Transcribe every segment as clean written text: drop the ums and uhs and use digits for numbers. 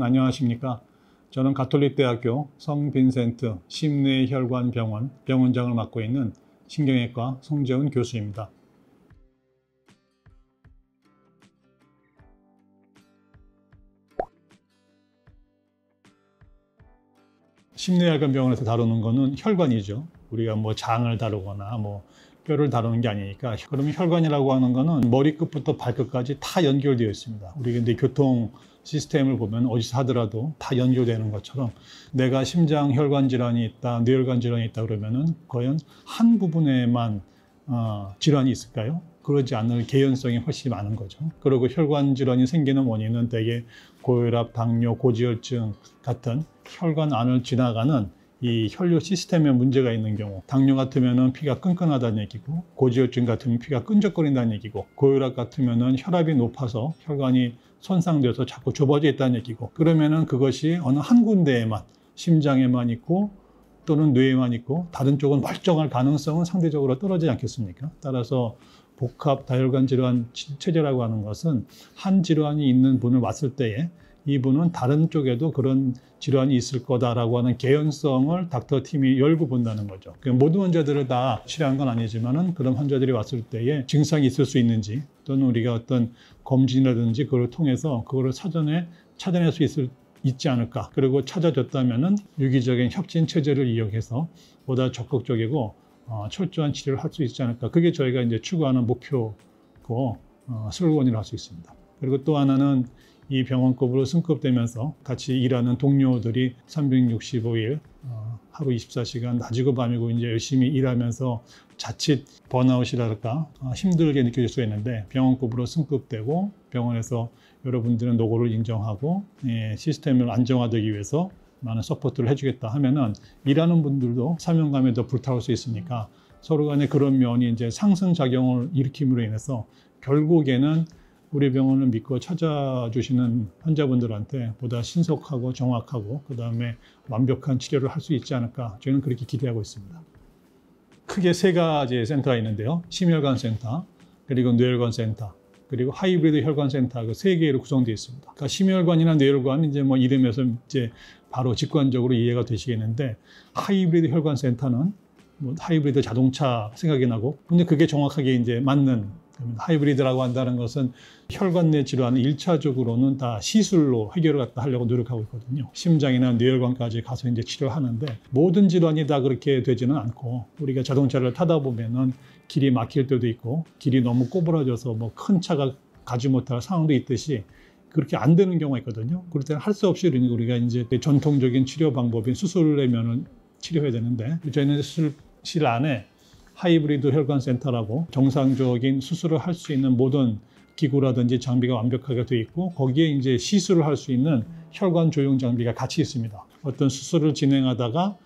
안녕하십니까. 저는 가톨릭대학교 성빈센트 심내혈관병원 병원장을 맡고 있는 신경외과 송재훈 교수입니다. 심내혈관병원에서 다루는 거는 혈관이죠. 우리가 뭐 장을 다루거나 뭐 뼈를 다루는 게 아니니까. 그러면 혈관이라고 하는 거는 머리끝부터 발끝까지 다 연결되어 있습니다. 우리 근데 교통 시스템을 보면 어디서 하더라도 다 연결되는 것처럼 내가 심장 혈관 질환이 있다, 뇌혈관 질환이 있다 그러면은 과연 한 부분에만 질환이 있을까요? 그러지 않을 개연성이 훨씬 많은 거죠. 그리고 혈관 질환이 생기는 원인은 대개 고혈압, 당뇨, 고지혈증 같은 혈관 안을 지나가는 이 혈류 시스템에 문제가 있는 경우, 당뇨 같으면 피가 끈끈하다는 얘기고, 고지혈증 같으면 피가 끈적거린다는 얘기고, 고혈압 같으면 혈압이 높아서 혈관이 손상돼서 자꾸 좁아져 있다는 얘기고, 그러면은 그것이 어느 한 군데에만, 심장에만 있고 또는 뇌에만 있고 다른 쪽은 멀쩡할 가능성은 상대적으로 떨어지지 않겠습니까? 따라서 복합 다혈관 질환 체제라고 하는 것은 한 질환이 있는 분을 봤을 때에 이분은 다른 쪽에도 그런 질환이 있을 거다라고 하는 개연성을 닥터팀이 열고 본다는 거죠. 모든 환자들을 다 치료한 건 아니지만은 그런 환자들이 왔을 때에 증상이 있을 수 있는지 또는 우리가 어떤 검진이라든지 그걸 통해서 그거를 사전에 찾아낼 수 있지 않을까. 그리고 찾아졌다면은 유기적인 협진 체제를 이용해서 보다 적극적이고 철저한 치료를 할 수 있지 않을까. 그게 저희가 이제 추구하는 목표고 슬로건이라고 할 수 있습니다. 그리고 또 하나는 이 병원급으로 승급되면서 같이 일하는 동료들이 365일 하루 24시간 낮이고 밤이고 이제 열심히 일하면서 자칫 번아웃이랄까 힘들게 느껴질 수 있는데 병원급으로 승급되고 병원에서 여러분들은 노고를 인정하고 시스템을 안정화되기 위해서 많은 서포트를 해주겠다 하면은 일하는 분들도 사명감에 더 불타올 수 있으니까 서로 간에 그런 면이 이제 상승작용을 일으킴으로 인해서 결국에는 우리 병원을 믿고 찾아주시는 환자분들한테 보다 신속하고 정확하고 그 다음에 완벽한 치료를 할 수 있지 않을까 저희는 그렇게 기대하고 있습니다. 크게 세 가지의 센터가 있는데요. 심혈관 센터, 그리고 뇌혈관 센터, 그리고 하이브리드 혈관 센터 그 세 개로 구성되어 있습니다. 그러니까 심혈관이나 뇌혈관 이제 뭐 이름에서 이제 바로 직관적으로 이해가 되시겠는데 하이브리드 혈관 센터는 뭐 하이브리드 자동차 생각이 나고 근데 그게 정확하게 이제 맞는 하이브리드라고 한다는 것은 혈관 내 질환은 1차적으로는 다 시술로 해결을 갖다 하려고 노력하고 있거든요. 심장이나 뇌혈관까지 가서 이제 치료하는데 모든 질환이 다 그렇게 되지는 않고 우리가 자동차를 타다 보면은 길이 막힐 때도 있고 길이 너무 꼬부라져서 뭐 큰 차가 가지 못할 상황도 있듯이 그렇게 안 되는 경우가 있거든요. 그럴 때는 할 수 없이 우리가 이제 전통적인 치료 방법인 수술의 면을 치료해야 되는데 저희는 수술실 안에 하이브리드 혈관 센터라고 정상적인 수술을 할 수 있는 모든 기구라든지 장비가 완벽하게 되어 있고 거기에 이제 시술을 할 수 있는 혈관 조형 장비가 같이 있습니다. 어떤 수술을 진행하다가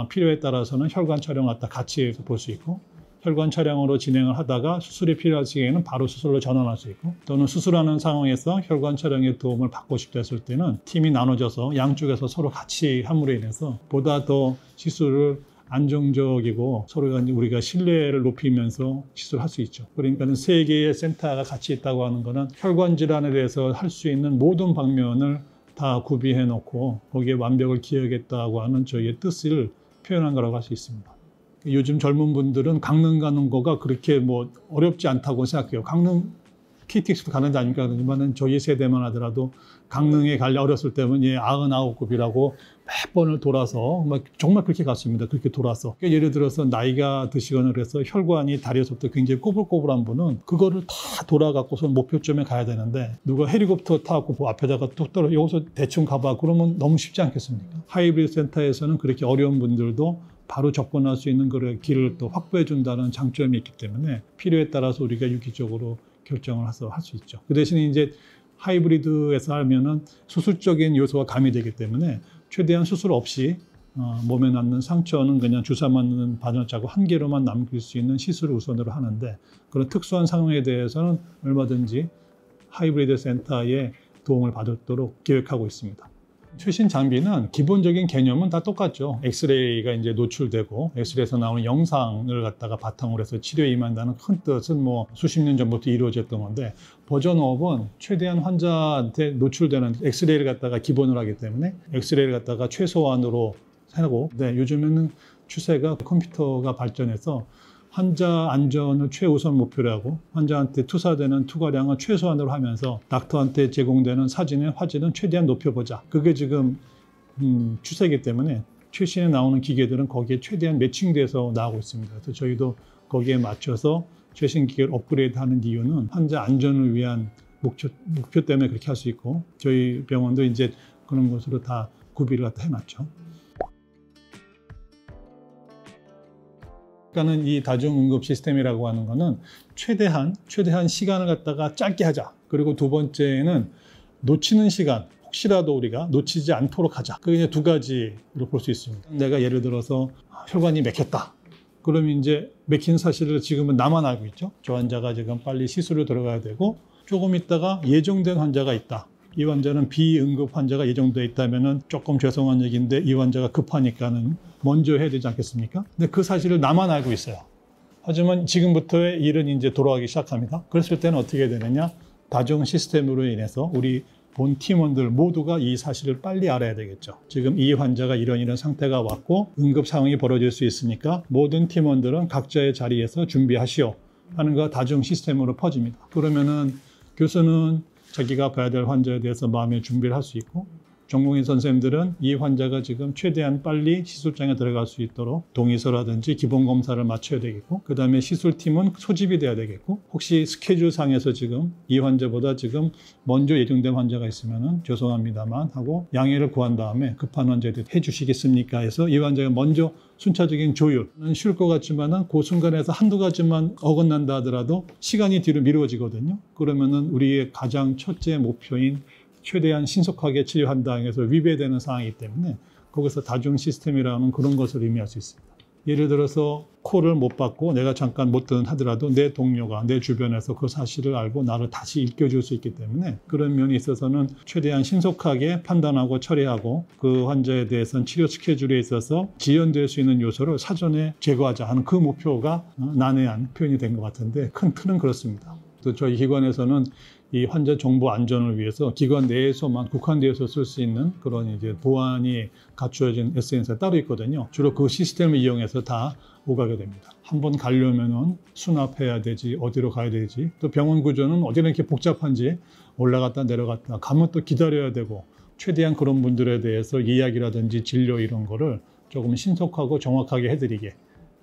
필요에 따라서는 혈관 촬영을 갖다 같이 볼 수 있고 혈관 촬영으로 진행을 하다가 수술이 필요할 시에는 바로 수술로 전환할 수 있고 또는 수술하는 상황에서 혈관 촬영의 도움을 받고 싶다 했을 때는 팀이 나눠져서 양쪽에서 서로 같이 함으로 인해서 보다 더 시술을 안정적이고 서로 우리가 신뢰를 높이면서 시술할 수 있죠. 그러니까 세 개의 센터가 같이 있다고 하는 것은 혈관 질환에 대해서 할 수 있는 모든 방면을 다 구비해 놓고 거기에 완벽을 기하겠다고 하는 저희의 뜻을 표현한 거라고 할 수 있습니다. 요즘 젊은 분들은 강릉 가는 거가 그렇게 뭐 어렵지 않다고 생각해요. 강릉 KTX도 가는 데 아닙니까? 그러지만은 저희 세대만 하더라도 강릉에 어렸을 때면 99급이라고 몇 번을 돌아서 막 정말 그렇게 갔습니다. 그렇게 돌아서. 그러니까 예를 들어서 나이가 드시거나 그래서 혈관이 다리에서부터 굉장히 꼬불꼬불한 분은 그거를 다 돌아갖고서 목표점에 가야 되는데 누가 헬리콥터 타고 앞에다가 뚝 떨어 여기서 대충 가봐 그러면 너무 쉽지 않겠습니까? 하이브리드 센터에서는 그렇게 어려운 분들도 바로 접근할 수 있는 그런 길을 또 확보해 준다는 장점이 있기 때문에 필요에 따라서 우리가 유기적으로 결정을 해서 할 수 있죠. 그 대신에 이제 하이브리드에서 하면은 수술적인 요소가 가미되기 때문에 최대한 수술 없이 몸에 남는 상처는 그냥 주사 맞는 바늘자국 한 개로만 남길 수 있는 시술을 우선으로 하는데 그런 특수한 상황에 대해서는 얼마든지 하이브리드 센터의 도움을 받도록 계획하고 있습니다. 최신 장비는 기본적인 개념은 다 똑같죠. 엑스레이가 이제 노출되고 엑스레이에서 나오는 영상을 갖다가 바탕으로 해서 치료에 임한다는 큰 뜻은 뭐 수십 년 전부터 이루어졌던 건데, 버전 5은 최대한 환자한테 노출되는 엑스레이를 갖다가 기본으로 하기 때문에 엑스레이를 갖다가 최소한으로 하고, 근데 요즘에는 추세가 컴퓨터가 발전해서 환자 안전을 최우선 목표로 하고 환자한테 투사되는 투과량을 최소한으로 하면서 닥터한테 제공되는 사진의 화질은 최대한 높여보자. 그게 지금 추세이기 때문에 최신에 나오는 기계들은 거기에 최대한 매칭돼서 나오고 있습니다. 그래서 저희도 거기에 맞춰서 최신 기계를 업그레이드하는 이유는 환자 안전을 위한 목표 때문에 그렇게 할 수 있고, 저희 병원도 이제 그런 것으로 다 구비를 갖다 해놨죠. 그러니까는 이 다중응급 시스템이라고 하는 거는 최대한 시간을 갖다가 짧게 하자. 그리고 두 번째는 놓치는 시간, 혹시라도 우리가 놓치지 않도록 하자. 그게 두 가지로 볼 수 있습니다. 내가 예를 들어서 혈관이 막혔다. 그러면 이제 막힌 사실을 지금은 나만 알고 있죠. 저 환자가 지금 빨리 시술을 들어가야 되고, 조금 있다가 예정된 환자가 있다. 이 환자는 비응급 환자가 예정되어 있다면 조금 죄송한 얘기인데 이 환자가 급하니까는 먼저 해야 되지 않겠습니까? 근데 그 사실을 나만 알고 있어요. 하지만 지금부터의 일은 이제 돌아가기 시작합니다. 그랬을 때는 어떻게 되느냐? 다중 시스템으로 인해서 우리 본 팀원들 모두가 이 사실을 빨리 알아야 되겠죠. 지금 이 환자가 이런 상태가 왔고 응급 상황이 벌어질 수 있으니까 모든 팀원들은 각자의 자리에서 준비하시오 하는 거 다중 시스템으로 퍼집니다. 그러면은 교수는 자기가 봐야 될 환자에 대해서 마음의 준비를 할 수 있고, 전공의 선생님들은 이 환자가 지금 최대한 빨리 시술장에 들어갈 수 있도록 동의서라든지 기본 검사를 맞춰야 되겠고, 그 다음에 시술팀은 소집이 돼야 되겠고, 혹시 스케줄상에서 지금 이 환자보다 지금 먼저 예정된 환자가 있으면은 죄송합니다만 하고 양해를 구한 다음에 급한 환자에 대해 해주시겠습니까 해서 이 환자가 먼저 순차적인 조율은 쉬울 것 같지만은 그 순간에서 한두 가지만 어긋난다 하더라도 시간이 뒤로 미루어지거든요. 그러면은 우리의 가장 첫째 목표인 최대한 신속하게 치료한다 해서 위배되는 상황이기 때문에 거기서 다중 시스템이라는 그런 것을 의미할 수 있습니다. 예를 들어서 콜을 못 받고 내가 잠깐 못 듣는 하더라도 내 동료가 내 주변에서 그 사실을 알고 나를 다시 일깨워줄 수 있기 때문에 그런 면에 있어서는 최대한 신속하게 판단하고 처리하고 그 환자에 대해서는 치료 스케줄에 있어서 지연될 수 있는 요소를 사전에 제거하자 하는 그 목표가 난해한 표현이 된 것 같은데 큰 틀은 그렇습니다. 또 저희 기관에서는 이 환자 정보 안전을 위해서 기관 내에서만 국한되어서 쓸 수 있는 그런 이제 보안이 갖추어진 SNS가 따로 있거든요. 주로 그 시스템을 이용해서 다 오가게 됩니다. 한번 가려면은 수납해야 되지, 어디로 가야 되지, 또 병원 구조는 어디나 이렇게 복잡한지 올라갔다 내려갔다 가면 또 기다려야 되고, 최대한 그런 분들에 대해서 이야기라든지 진료 이런 거를 조금 신속하고 정확하게 해드리게,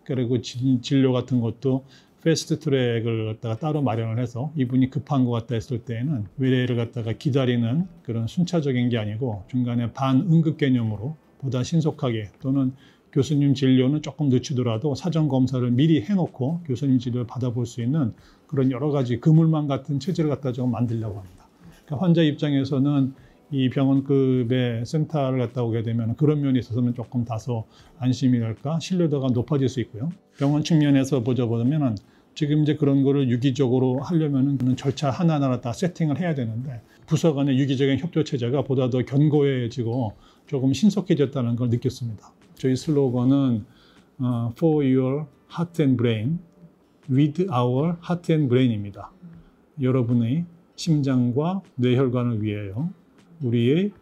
그리고 진료 같은 것도 패스트 트랙을 갖다가 따로 마련을 해서 이분이 급한 것 같다 했을 때에는 외래를 갖다가 기다리는 그런 순차적인 게 아니고 중간에 반응급 개념으로 보다 신속하게, 또는 교수님 진료는 조금 늦추더라도 사전 검사를 미리 해놓고 교수님 진료를 받아볼 수 있는 그런 여러 가지 그물망 같은 체제를 갖다 좀 만들려고 합니다. 그러니까 환자 입장에서는 이 병원급의 센터를 갔다 오게 되면 그런 면에 있어서는 조금 다소 안심이랄까 신뢰도가 높아질 수 있고요. 병원 측면에서 보자보면 지금 이제 그런 거를 유기적으로 하려면은 절차 하나하나 다 세팅을 해야 되는데 부서 간의 유기적인 협조 체제가 보다 더 견고해지고 조금 신속해졌다는 걸 느꼈습니다. 저희 슬로건은 For your heart and brain, with our heart and brain입니다. 여러분의 심장과 뇌혈관을 위하여 우리의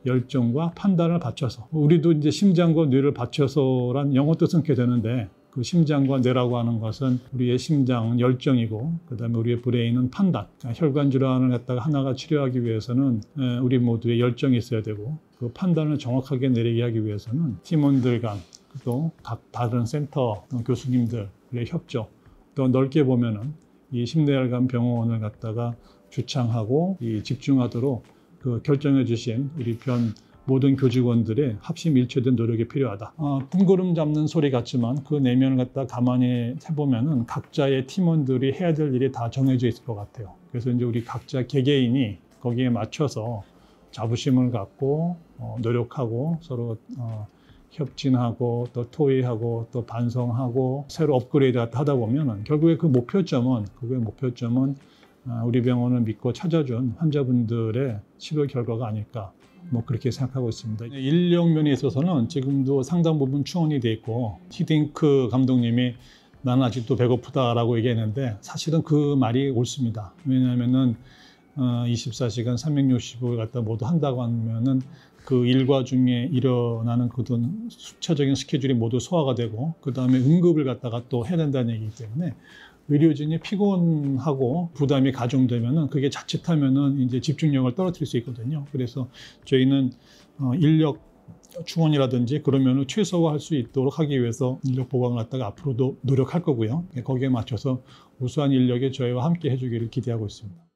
열정과 판단을 바쳐서, 우리도 이제 심장과 뇌를 바쳐서란 영어 뜻은 그렇게 되는데 그 심장과 뇌라고 하는 것은 우리의 심장은 열정이고 그 다음에 우리의 브레인은 판단. 그러니까 혈관 질환을 갖다가 하나가 치료하기 위해서는 우리 모두의 열정이 있어야 되고 그 판단을 정확하게 내리게 하기 위해서는 팀원들 간 또 각 다른 센터 교수님들의 협조, 또 넓게 보면은 이 심내혈관 병원을 갖다가 주창하고 집중하도록 그 결정해 주신 우리 모든 교직원들의 합심 일체된 노력이 필요하다. 뜬구름 잡는 소리 같지만 그 내면을 갖다 가만히 해보면은 각자의 팀원들이 해야 될 일이 다 정해져 있을 것 같아요. 그래서 이제 우리 각자 개개인이 거기에 맞춰서 자부심을 갖고 노력하고 서로 협진하고 또 토의하고 또 반성하고 새로 업그레이드 하다 보면은 결국에 그 목표점은 우리 병원을 믿고 찾아준 환자분들의 치료 결과가 아닐까 뭐 그렇게 생각하고 있습니다. 인력 면에 있어서는 지금도 상당 부분 충원이 돼 있고 히딩크 감독님이 나는 아직도 배고프다라고 얘기했는데 사실은 그 말이 옳습니다. 왜냐하면은 24시간 365일 갖다 모두 한다고 하면은 그 일과 중에 일어나는 그런 수차적인 스케줄이 모두 소화가 되고 그 다음에 응급을 갖다가 또 해야 된다는 얘기이기 때문에 의료진이 피곤하고 부담이 가중되면은 그게 자칫하면은 이제 집중력을 떨어뜨릴 수 있거든요. 그래서 저희는 인력 충원이라든지 그러면은 최소화할 수 있도록 하기 위해서 인력 보강을 갖다가 앞으로도 노력할 거고요. 거기에 맞춰서 우수한 인력이 저희와 함께 해주기를 기대하고 있습니다.